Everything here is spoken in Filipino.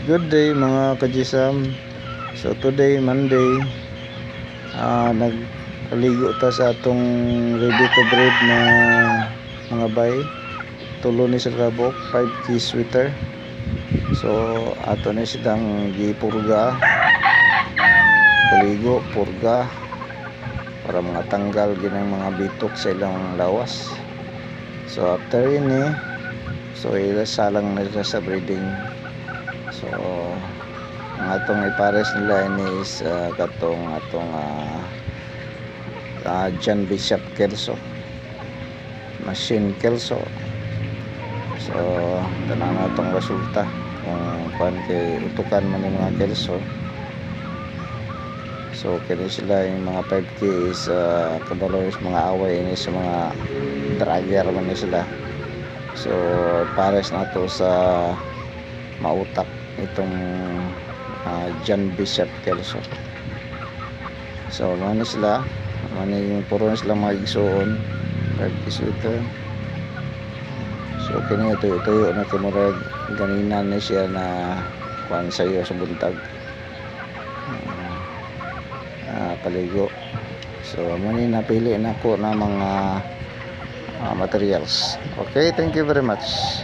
Good day mga kajisam. So today Monday, nagpaligo ta sa atong ready to breed na mga bay. Tulo ni sa kabok, 5 key sweater. So ato ni silang gipurga, paligo, purga para mga tanggal ginang mga bitok sa ilang lawas. So after ini, so ilasalang na sa breeding. So ang atong ipares nila ini is katong atong John Bishop Kelso, machine Kelso. So tanan natong resulta kung kuan kay utukan man yung mga Kelso. So kini sila yung mga 5K is kabalo is mga away ini sa mga dragger man ni sila. So pares nato sa mautak itong John Bishop Kelso. So ano sila, yung puro na sila mga igsuon, 5 ito. So kini tuyo na kimurag ganina na siya na kuan sayo sa buntag, paligo. So muni napili na ko na mga materials. Okay, thank you very much.